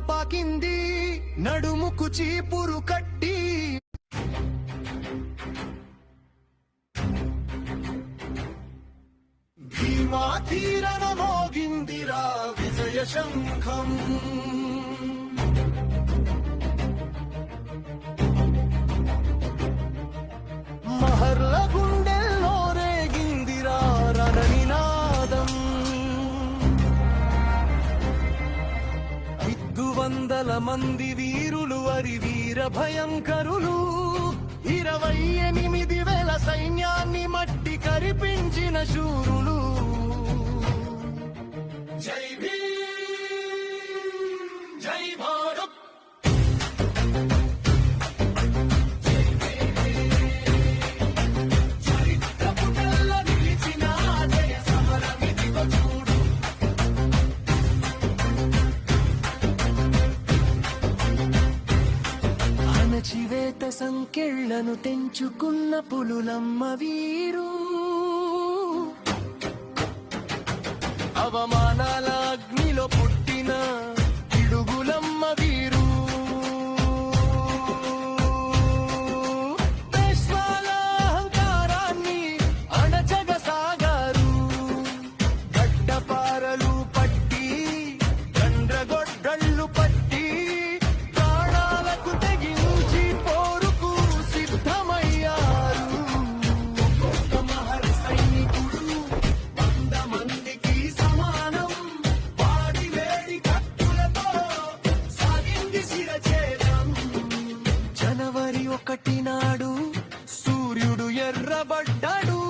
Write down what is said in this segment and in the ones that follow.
పాకింది నడుముకు చీపురు కట్టి భీమా తీరన మోగిందిరా విజయ శంఖం మహర్ల గుండెల్లో రేగిందిరా రణనినాదం 500 మంది వీరులు అరి వీర భయంకరులు 28,000 సైన్యాన్ని మట్టి కరిపించిన శూరులు జై భీమ్ జై భారత్ అణచివేత సంకెళ్లను తెంచుకున్న పులులమ్మ వీరు అవమానాల అగ్నిలో పుట్టిన పిడుగులమ్మ వీరు పేష్వాల అహంకారాన్ని అణచగసాగారు గడ్డపారలు పట్టి గండ్రగొడ్డళ్ళు పట్టి ప్రాణాలకు తెగించి పోరుకు సిద్ధమయ్యారు ఒక్కొక్క మహర్ సైనికుడు 100 మందికి సమానం వాడి వేడి కత్తులతో సాగింది శిరఛేదం జనవరి 1 నాడు సూర్యుడు ఎర్రబడ్డాడు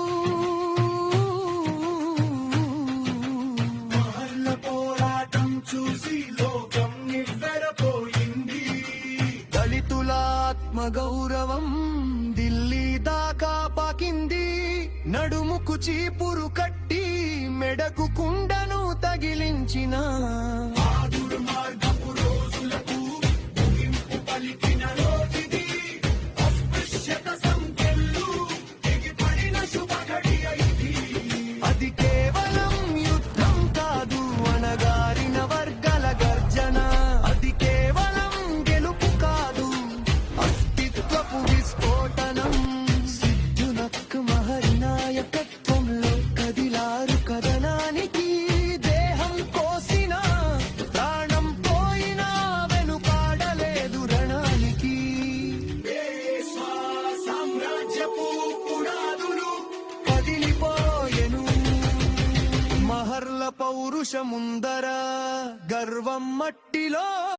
మహర్ల పోరాటం చూసి లోకం నివ్వెరపోయింది దళితుల ఆత్మగౌరవం ఢిల్లీ దాకా పాకింది నడుముకు చీపురు కట్టి మెడకు కుండను తగిలించిన ఆదుడు మార్గపు రోజులకు ముగింపు పలికిన రోజుది అస్పృశ్యత సంఖ్యలు తెగిపడిన శుభఘడియ ఇది అది కేవలం యుద్ధం కాదు అణగారిన వర్గాల గర్జన అది కేవలం గెలుపు కాదు అస్తిత్వపు విస్ఫోటనం సిద్ధునక్ మహరి నాయకత్వంలో కదిలారు కథనానికి దేహం కోసిన ప్రాణం పోయినా వెనుకాడలేదు రణానికి పేష్వా సామ్రాజ్యపు పునాదులు కదిలిపోయెను మహర్ల పౌరుషముందర గర్వం మట్టిలో